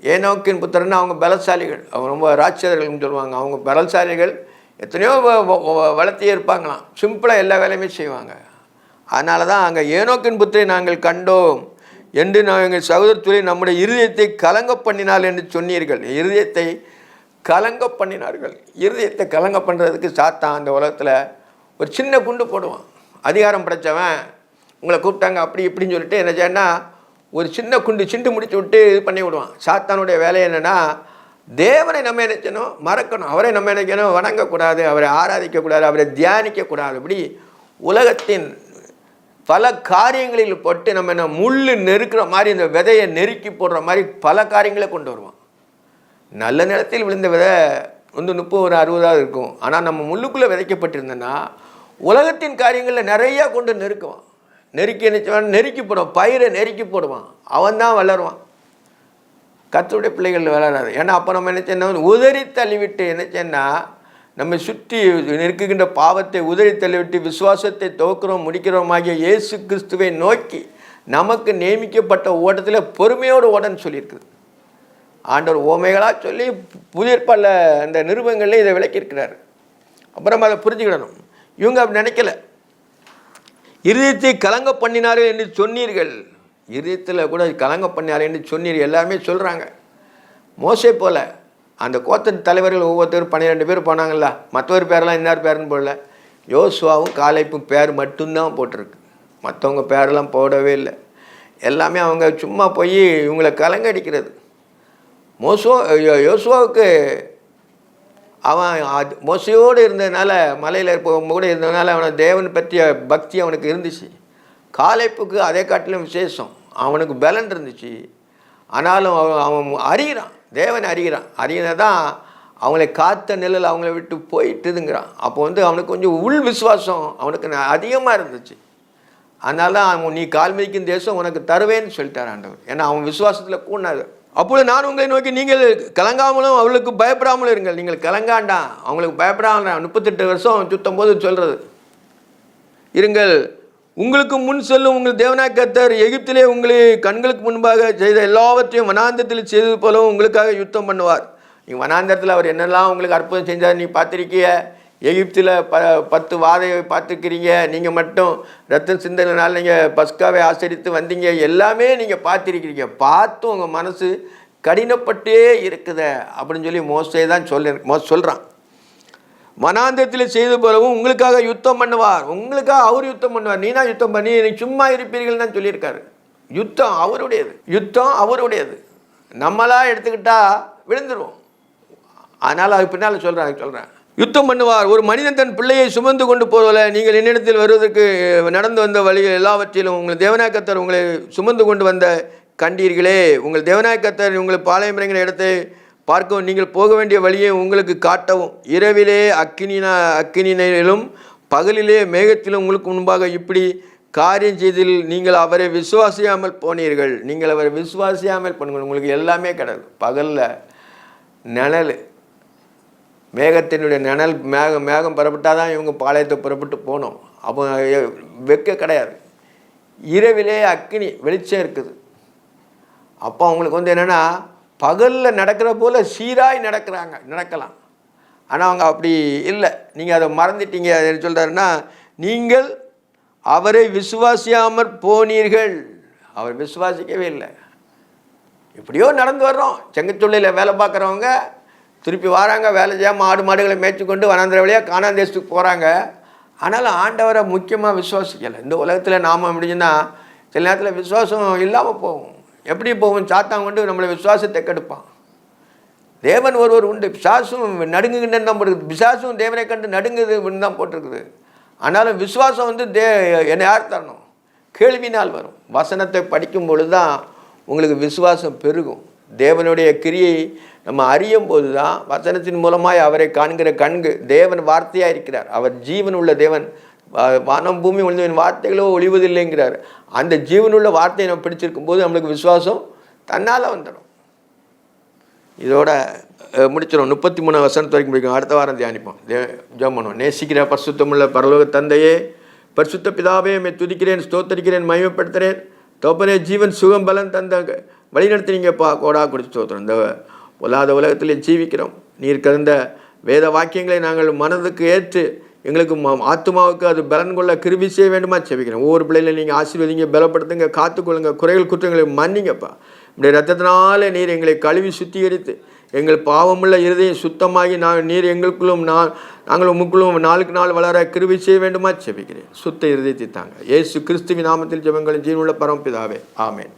ஏனோக்கின் புத்திரன்னு அவங்க பலசாலிகள், அவங்க ரொம்ப ராட்சதர்கள்னு சொல்லுவாங்க. அவங்க பலசாலிகள் எத்தனையோ வளர்த்தியே இருப்பாங்களாம், சிம்பிளாக எல்லா வேலையுமே செய்வாங்க. அதனால தான் அங்கே ஏனோக்கின் புத்திரை நாங்கள் கண்டோம் என்று நாங்கள் சகோதரத்துறை நம்முடைய இருதயத்தை கலங்க பண்ணினால் என்று சொன்னீர்கள். இருதயத்தை கலங்க பண்ணினார்கள். இருதயத்தை கலங்க பண்ணுறதுக்கு சாத்தான் அந்த உலகத்தில் ஒரு சின்ன குண்டு போடுவான். அதிகாரம் படைத்தவன் உங்களை கூப்பிட்டாங்க அப்படி இப்படின்னு சொல்லிட்டு என்ன செய்யணும்னா ஒரு சின்ன குண்டு சிண்டு முடிச்சு விட்டு இது பண்ணி விடுவான். சாத்தானுடைய வேலை என்னென்னா தேவனை நம்ம நினைக்கணும், மறக்கணும். அவரை நம்ம நினைக்கணும், வணங்கக்கூடாது, அவரை ஆராதிக்கக்கூடாது, அவரை தியானிக்கக்கூடாது. இப்படி உலகத்தின் பல காரியங்களில் போட்டு நம்ம என்ன முள் நெருக்கிற மாதிரி இந்த விதையை நெருக்கி போடுற மாதிரி பல காரியங்களை கொண்டு வருவான். நல்ல நிலத்தில் விழுந்த விதை 30 60 இருக்கும். ஆனால் நம்ம முள்ளுக்குள்ளே விதைக்கப்பட்டிருந்தோன்னா உலகத்தின் காரியங்களில் நிறையா கொண்டு நெருக்குவான். நெருக்கி நினைச்சவன் நெருக்கி போடுவான், பயிரை நெருக்கி போடுவான். அவன் தான் வளருவான். கர்த்தருடைய பிள்ளைகள் வளராது. ஏன்னா அப்போ நம்ம நினைச்சேன்னா உதறி தள்ளிவிட்டு நினைச்சேன்னா நம்ம சுற்றி நிற்கின்ற பாவத்தை உதறி தள்ளிவிட்டு விசுவாசத்தை துவக்கிறோம் முடிக்கிறோமாகிய இயேசு கிறிஸ்துவை நோக்கி நமக்கு நியமிக்கப்பட்ட ஓட்டத்தில் பொறுமையோடு ஓடன்னு சொல்லியிருக்குது. ஆண்டவர் ஓமைகளாக சொல்லி புதியற்பால அந்த நிருபங்களில் இதை விளக்கியிருக்கிறார். அப்புறம் அதை புரிஞ்சுக்கிடணும். இவங்க அப்படி நினைக்கல. இருதயத்தை கலங்க பண்ணினார்கள் என்று சொன்னீர்கள். இருதயத்தில் கூட கலங்க பண்ணினார்கள் என்று சொன்னீர்கள். எல்லாருமே சொல்கிறாங்க. மோசே போல அந்த கோத்திர தலைவர்கள் ஒவ்வொருத்தரும் 12 பேர் போனாங்களா, மற்றொரு பேரெல்லாம் இன்னார் பேருன்னு போடல. யோசுவாவும் காலேப்பும் பேர் மட்டும்தான் போட்டிருக்கு. மற்றவங்க பேரெல்லாம் போடவே இல்லை. எல்லாமே அவங்க சும்மா போய் இவங்களை கலங்கடிக்கிறது. யோசுவாவுக்கு அவன் மோசையோடு இருந்ததுனால மலையில் கூட இருந்ததுனால அவனை தேவன் பற்றிய பக்தி அவனுக்கு இருந்துச்சு. காலேப்புக்கு அதே காட்டிலும் விசேஷம். அவனுக்கு பலன் இருந்துச்சு. ஆனாலும் அவன் அறிகிறான், தேவன் அறிகிறான். அறிகிறதான் அவங்களை காத்த நிழல் அவங்கள விட்டு போயிட்டுதுங்கிறான். அப்போ அவனுக்கு கொஞ்சம் உள் விசுவாசம் அவனுக்கு அதிகமாக இருந்துச்சு. அதனால தான் அவன் நீ கால் மிதிக்கும் தேசம் உனக்கு தருவேன்னு சொல்லிட்டார் ஆண்டவர். ஏன்னா அவன் விசுவாசத்தில் கூடாது. அப்பொழுது நான் உங்களை நோக்கி நீங்கள் கலங்காமலும் அவளுக்கு பயப்படாமலும் இருங்கள். நீங்கள் கலங்காண்டாம், அவங்களுக்கு பயப்படாம 38 வருஷம் சுத்தம் போது சொல்கிறது இருங்கள். உங்களுக்கு முன் செல்லும் உங்கள் தேவனாகிய கர்த்தர் எகிப்திலே உங்களை கண்களுக்கு முன்பாக செய்த எல்லாவற்றையும் வனாந்தரத்தில் செய்தது போலவும் உங்களுக்காக யுத்தம் பண்ணுவார். நீங்கள் வனாந்தரத்தில் அவர் என்னெல்லாம் உங்களுக்கு அற்புதம் செஞ்சார் நீ பார்த்துருக்கிய. எகிப்தில் 10 வாதையை பார்த்துருக்கிறீங்க. நீங்கள் மட்டும் ரத்தம் சிந்தனைனால நீங்கள் பஸ்காவை ஆசரித்து வந்தீங்க. எல்லாமே நீங்கள் பார்த்துருக்கிறீங்க. பார்த்தும் உங்கள் மனசு கடினப்பட்டே இருக்குது அப்படின்னு சொல்லி மோசே தான் சொல்கிறான். வனாந்தரத்தில் செய்து போலவும் உங்களுக்காக யுத்தம் பண்ணுவார். உங்களுக்காக அவர் யுத்தம் பண்ணுவார். நீ தான் யுத்தம் பண்ணி நீ சும்மா இருப்பீர்கள் தான் சொல்லியிருக்காரு. யுத்தம் அவருடையது, யுத்தம் அவருடையது. நம்மளாக எடுத்துக்கிட்டால் விழுந்துருவோம். அதனால் அது பின்னால் சொல்கிறேன் யுத்தம் பண்ணுவார். ஒரு மனிதன் தன் பிள்ளையை சுமந்து கொண்டு போவதில்ல. நீங்கள் என்னிடத்தில் வருவதற்கு நடந்து வந்த வழிகள் எல்லாவற்றிலும் உங்கள் தேவனாகிய கர்த்தர் உங்களை சுமந்து கொண்டு வந்த கண்டீர்களே. உங்கள் தேவனாகிய கர்த்தர் உங்களை பாளையம் இறங்கின இடத்தை பார்க்கவும் நீங்கள் போக வேண்டிய வழியை உங்களுக்கு காட்டவும் இரவிலே அக்கினியிலும் பகலிலே மேகத்திலும் உங்களுக்கு முன்பாக இப்படி காரியம் செய்தில் நீங்கள் அவரை விசுவாசியாமல் போனீர்கள். நீங்கள் அவரை விசுவாசியாமல் பண்ணுங்கள். உங்களுக்கு எல்லாமே கிடையாது. பகலில் நிழல், மேகத்தினுடைய நிழல், மேகம் புறப்பட்டால் தான் இவங்க பாளையத்தை புறப்பட்டு போனோம். அப்போ வெக்க கிடையாது. இரவிலே அக்கினி வெளிச்சம் இருக்குது. அப்போ அவங்களுக்கு என்னென்னா பகலில் நடக்கிற போல் சீராய் நடக்கலாம். ஆனால் அவங்க அப்படி இல்லை. நீங்கள் அதை மறந்துட்டீங்க. என்ன சொல்கிறாருன்னா நீங்கள் அவரை விசுவாசியாமற் போனீர்கள். அவர் விசுவாசிக்கவே இல்லை. எப்படியோ நடந்து வர்றோம். செங்கச்சொல்லையில் வேலை பார்க்குறவங்க திருப்பி வராங்க. வேலை செய்யாமல் ஆடு மாடுகளை மேய்ச்சி கொண்டு வனாந்திர வழியாக கானான் தேசத்துக்கு போகிறாங்க. ஆனாலும் ஆண்டவரை முக்கியமாக விசுவாசிக்கலை. இந்த உலகத்தில் நாம் எப்படின்னா சில நேரத்தில் விசுவாசம் இல்லாமல் போகும். எப்படி போகும்? சாத்தான் கொண்டு நம்மளை விசுவாசத்தை கெடுப்பான். தேவன் ஒருவர் உண்டு. பிசாசும் நடுங்குகின்றன்னு தான் போட்டுருக்குது. பிசாசும் தேவனை கண்டு நடுங்குதுன்னு தான் போட்டிருக்குது. ஆனாலும் விசுவாசம் என்னை யார் தரணும்? கேள்வினால் வரும். வசனத்தை படிக்கும் பொழுது தான் உங்களுக்கு விசுவாசம் பெருகும். தேவனுடைய கிரியை நம்ம அறியும் போது தான் வசனத்தின் மூலமாய் அவரை காண்கிற தேவன் வார்த்தையாக இருக்கிறார். அவர் ஜீவன் உள்ள தேவன். வானம் பூமி ஒழிந்தவன் வார்த்தைகளோ ஒழிவதில்லைங்கிறார். அந்த ஜீவனுள்ள வார்த்தையை நம்ம பிடிச்சிருக்கும் போது நம்மளுக்கு விசுவாசம் தன்னால் வந்துடும். இதோட முடிச்சிடும். 33 வசனத்து வரைக்கும் பிடிக்கும். அடுத்த வாரம் தியானிப்போம். ஜெபம் பண்ணுவோம். நேசிக்கிற பரிசுத்தமுள்ள பரலோக தந்தையே, பரிசுத்த பிதாவே, துதிக்கிறேன், ஸ்தோத்தரிக்கிறேன், மகிமைப்படுத்துகிறேன். தோப்பனே ஜீவன் சுகம் பலன் தந்த வழிநடத்தினீங்கப்பா. கோடா குடிச்சு ஸ்தோத்திரம். இந்த பொல்லாத உலகத்திலே ஜீவிக்கிறோம். நீர் கலந்த வேத வாக்கியங்களை நாங்கள் மனதுக்கு ஏற்று எங்களுக்கு ஆத்மாவுக்கு அது பலன் கொள்ள கிருபை செய்ய வேண்டுமா செபிக்கிறோம். ஒவ்வொரு பிள்ளைகளை நீங்கள் ஆசீர்வதிங்க, பலப்படுத்துங்க, காத்துக்கொள்ளுங்க, குறைகள் குற்றங்களை மன்னிங்கப்பா. இப்படி ரத்தத்தினால நீர் எங்களை கழுவி சுத்திகரித்து எங்கள் பாவமுள்ள இருதயம் சுத்தமாகி நீர் எங்களுக்குள்ளும் நாங்கள் உங்களுக்குள்ளும் நாளுக்கு நாள் வளர கிருபை செய்ய வேண்டுமா செபிக்கிறேன். சுத்த இருதயத்தை தாங்க. இயேசு கிறிஸ்துவின் நாமத்தில் ஜெபங்களின் ஜீவனுள்ள பரமபிதாவே, ஆமென்.